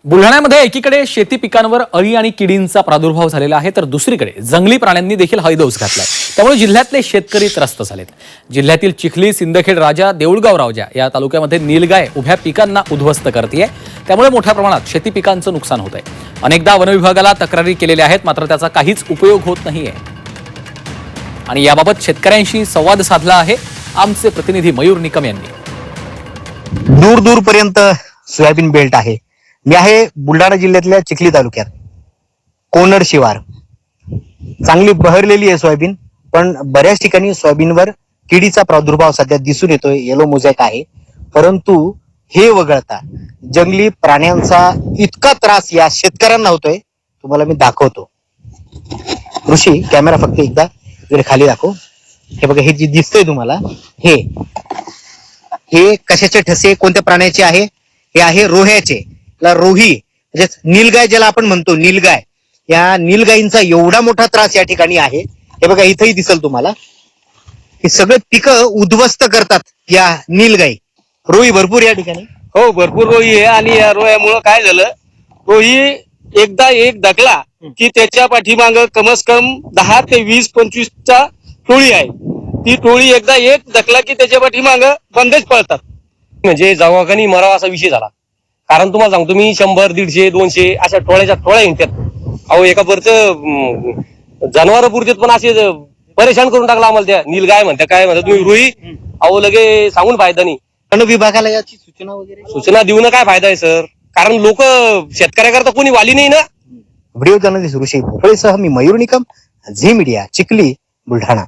बुलढाण्यामध्ये एकीकडे शेती पिकांवर अळी आणि किडींचा प्रादुर्भाव झालेला आहे, तर दुसरीकडे जंगली प्राण्यांनी देखील हैदोस घातलाय। त्यामुळे जिल्ह्यातले शेतकरी त्रस्त झालेत। जिल्ह्यातील चिखली, सिंदखेड राजा, देऊळगाव रावजा या तालुक्यामध्ये नीलगाय उभ्या पिकांना उद्ध्वस्त करतेय। त्यामुळे मोठ्या प्रमाणात शेती पिकांचं नुकसान होत आहे। अनेकदा वन विभागाला तक्रारी केलेल्या आहेत, मात्र त्याचा काहीच उपयोग होत नाहीये। आणि याबाबत शेतकऱ्यांशी संवाद साधला आहे आमचे प्रतिनिधी मयूर निकम यांनी। दूर दूरपर्यंत सोयाबीन बेल्ट आहे। मी आहे बुलढाणा जिल्ह्यातल्या चिखली तालुक्यात कोनड शिवार। चांगली बहरलेली आहे सोयाबीन, पण बऱ्याच ठिकाणी सोयाबीनवर किडीचा प्रादुर्भाव सध्या दिसून येतोय। येलो मोझॅक आहे, परंतु हे वगळता जंगली प्राण्यांचा इतका त्रास या शेतकऱ्यांना होतोय, तुम्हाला मी दाखवतो। ऋषी, कॅमेरा फक्त एकदा इकडे खाली दाखव। हे बघा, हे जे दिसतंय तुम्हाला, हे कशाचे ठसे, कोणत्या प्राण्याचे आहे? हे आहे रोह्याचे। रोही म्हणजे नीलगाय ज्याला आपण म्हणतो, नीलगाय, या नीलगायींचा एवढा मोठा त्रास या ठिकाणी आहे। हे बघा, इथंही दिसेल तुम्हाला, हे सगळे पिकं उद्ध्वस्त करतात या नीलगाई। रोही भरपूर या ठिकाणी। हो, भरपूर रोही आहे। आणि या रोह्यामुळे काय झालं, रोही एकदा एक दगला की त्याच्या पाठीमाग कमस कम 10 ते 20-25चा टोळी आहे। ती टोळी एकदा एक दगला की त्याच्या पाठीमाग बंदेच पळतात। म्हणजे जवाखानी मरावा असा विषय झाला। कारण तुम्हाला सांगतो मी, 100, 150, 200 अशा टोळ्याच्या टोळ्या हिंडतात। अहो, एका बरच जनावर पुरतेत, पण असे परेशान करून टाकला आम्हाला त्या नीलगाय म्हणतात, काय म्हणतात तुम्ही रोही। अहो, लगे सांगून फायदा नाही। वन विभागाला याची सूचना वगैरे सूचना देऊन काय फायदा आहे सर, कारण लोक शेतकऱ्याकरता कोणी वाली नाही ना। व्हिडिओ जर्नलिस्ट ऋषी भोपळेसह मी मयूर निकम, झी मीडिया, चिखली, बुलढाणा।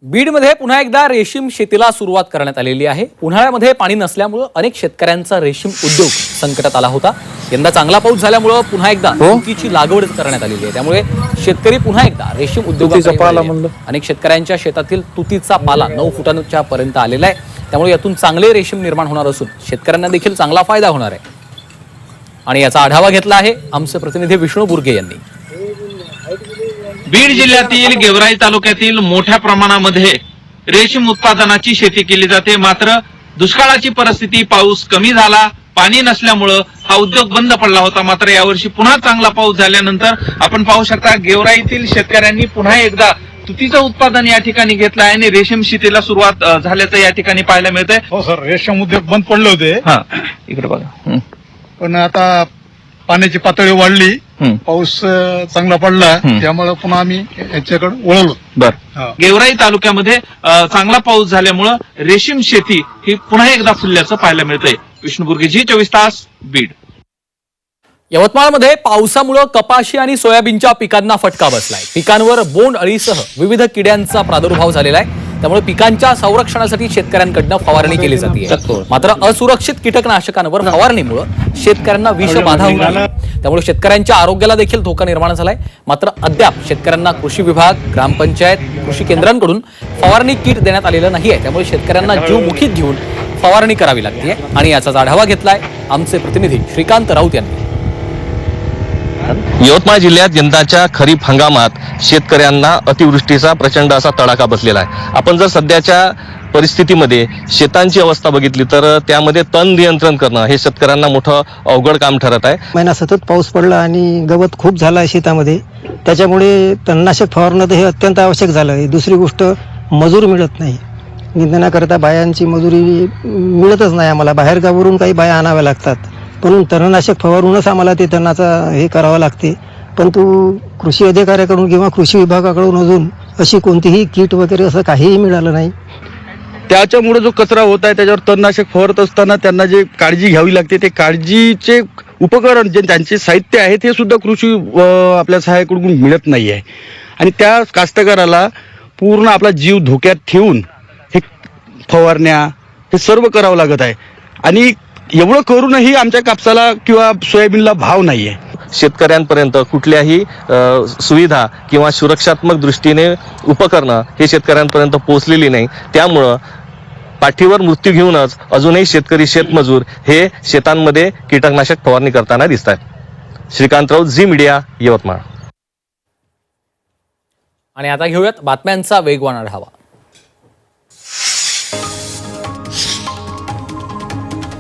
बीडमध्ये पुन्हा एकदा रेशीम शेतीला सुरुवात करण्यात आलेली आहे। उन्हाळ्यामध्ये पाणी नसल्यामुळे अनेक शेतकऱ्यांचा रेशीम उद्योग संकटात आला होता। यंदा चांगला पाऊस झाल्यामुळे पुन्हा एकदा तुतीची लागवड करण्यात आलेली आहे। त्यामुळे शेतकरी पुन्हा एकदा रेशीम उद्योगाकडे अनेक शेतकऱ्यांच्या शेतातील तुतीचा पाला 9 फुटांच्या पर्यंत आलेला आहे। त्यामुळे यातून चांगले रेशीम निर्माण होणार असून शेतकऱ्यांना देखील चांगला फायदा होणार आहे। आणि याचा आढावा घेतला आहे आमचे प्रतिनिधी विष्णू बुर्गे यांनी। बीड जिल्ह्यातील गेवराई तालुक्यातील मोठ्या प्रमाणामध्ये रेशीम उत्पादनाची शेती केली जाते। मात्र दुष्काळाची परिस्थिती, पाऊस कमी झाला, पाणी नसल्यामुळं हा उद्योग बंद पडला होता। मात्र यावर्षी पुन्हा चांगला पाऊस झाल्यानंतर आपण पाहू शकता, गेवराईतील शेतकऱ्यांनी पुन्हा एकदा तुतीचं उत्पादन या ठिकाणी घेतलं आहे आणि रेशीम शेतीला सुरुवात झाल्याचं या ठिकाणी पाहायला मिळतंय। हो सर, रेशीम उद्योग बंद पडले होते। इकडे बघा। पण आता पाण्याची पातळी वाढली, पाऊस चांगला पडला, त्यामुळे पुन्हा आम्ही याच्याकडे वळलो। गेवराई तालुक्यामध्ये चांगला पाऊस झाल्यामुळं रेशीम शेती ही पुन्हा एकदा फुलल्याचं पाहायला मिळतंय। विष्णू बुर्गे, झी 24 तास, बीड। यवतमाळमध्ये पावसामुळे कपाशी आणि सोयाबीनच्या पिकांना फटका बसलाय। पिकांवर बोंड अळीसह विविध किड्यांचा प्रादुर्भाव झालेला आहे। त्यामुळे पिकांच्या संरक्षणासाठी शेतकऱ्यांकडून फवारणी केली जाते। मात्र असुरक्षित कीटकनाशकांवर फवारणीमुळे शेतकऱ्यांना विषबाधा होत आहे। त्यामुळे शेतकऱ्यांच्या आरोग्याला देखील धोका निर्माण झालाय। मात्र अद्याप शेतकऱ्यांना कृषी विभाग, ग्रामपंचायत, कृषी केंद्रांकडून फवारणी किट देण्यात आलेलं नाहीये। त्यामुळे शेतकऱ्यांना जीव मुठीत घेऊन फवारणी करावी लागते। आणि याचाच आढावा घेतलाय आमचे प्रतिनिधी श्रीकांत राऊत यांनी। यवतमाळ जिल्ह्यात यंदाच्या खरीप हंगामात शेतकऱ्यांना अतिवृष्टीचा प्रचंड असा तडाखा बसलेला आहे। आपण जर सध्याच्या परिस्थितीमध्ये शेतांची अवस्था बघितली तर त्यामध्ये तण नियंत्रण करणं हे शेतकऱ्यांना मोठं अवघड काम ठरत आहे। महिना सतत पाऊस पडला आणि गवत खूप झालं आहे शेतामध्ये, त्याच्यामुळे तणनाशक फवारणं हे अत्यंत आवश्यक झालं आहे। दुसरी गोष्ट, मजूर मिळत नाही। निंदनाकरता बायांची मजुरी मिळतच नाही आम्हाला, बाहेरगावावरून काही बाया आणाव्या लागतात, म्हणून तणनाशक फवारूनच आम्हाला ते तणाचा हे करावं लागते। परंतु कृषी अधिकाऱ्याकडून किंवा कृषी विभागाकडून अजून अशी कोणतीही किट वगैरे असं काहीही मिळालं नाही। त्याच्यामुळे जो कचरा होत आहे, त्याच्यावर तणनाशक फवारत असताना त्यांना जे काळजी घ्यावी लागते, ते काळजीचे उपकरण जे त्यांचे साहित्य आहे ते सुद्धा कृषी आपल्या सहाय्याकडून मिळत नाही आहे। आणि त्या कास्तकाराला पूर्ण आपला जीव धोक्यात ठेवून हे फवारण्या हे सर्व करावं लागत आहे। आणि एवढं करूनही आमच्या कापसाला किंवा सोयाबीनला भाव नाहीये। शेतकऱ्यांपर्यंत कुठल्याही सुविधा किंवा सुरक्षात्मक दृष्टीने उपकरणं हे शेतकऱ्यांपर्यंत पोहोचलेली नाही। त्यामुळं पाठीवर मृत्यू घेऊनच अजूनही शेतकरी, शेतमजूर हे शेतांमध्ये कीटकनाशक फवारणी करताना दिसत आहेत। श्रीकांत राऊत, झी मीडिया, यवतमाळ। आणि आता घेऊयात बातम्यांचा वेगवान आढावा।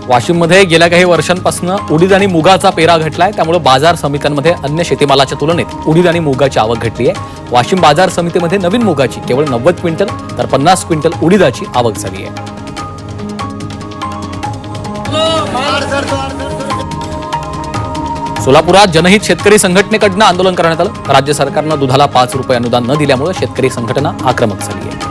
वाशिममध्ये गेल्या काही वर्षांपासून उडीद आणि मुगाचा पेरा घटलाय, त्यामुळे बाजार समित्यांमध्ये अन्य शेतीमालाच्या तुलनेत उडीद आणि मुगाची आवक घटली आहे. वाशिम बाजार समितीमध्ये नवीन मुगाची केवळ 90 क्विंटल तर 50 क्विंटल उडीदाची आवक झाली आहे. सोलापुरात जनहित शेतकरी संघटनेकडनं आंदोलन करण्यात आलं. राज्य सरकारनं दुधाला 5 रुपये अनुदान न दिल्यामुळे शेतकरी संघटना आक्रमक झाली आहे.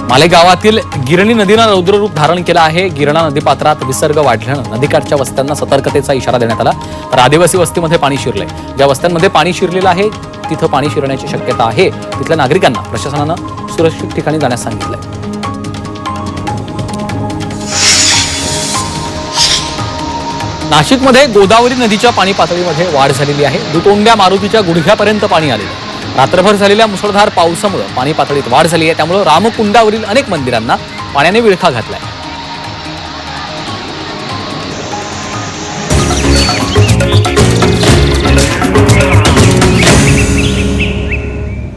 मालेगावातील गिरणी नदीनं रौद्ररूप धारण केलं आहे. गिरणा नदीपात्रात विसर्ग वाढल्यानं नदीकाठच्या वस्त्यांना सतर्कतेचा इशारा देण्यात आला. तर आदिवासी वस्तीमध्ये पाणी शिरलंय. ज्या वस्त्यांमध्ये पाणी शिरलेलं आहे तिथं पाणी शिरण्याची शक्यता आहे. तिथल्या नागरिकांना प्रशासनानं सुरक्षित ठिकाणी जाण्यास सांगितलंय. नाशिकमध्ये गोदावरी नदीच्या पाणी पातळीमध्ये वाढ झालेली आहे. दुतोंड्या मारुतीच्या गुडघ्यापर्यंत पाणी आलेलं आहे. रात्रभर झालेल्या मुसळधार पावसामुळे पाणी पातळीत वाढ झाली आहे. त्यामुळे रामकुंडावरील अनेक मंदिरांना पाण्याने विळखा घातलाय.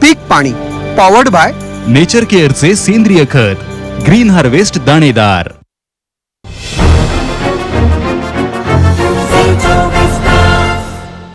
पीक पाणी पॉवर्ड बाय नेचर केअरचे सेंद्रिय खत ग्रीन हार्वेस्ट दाणेदार.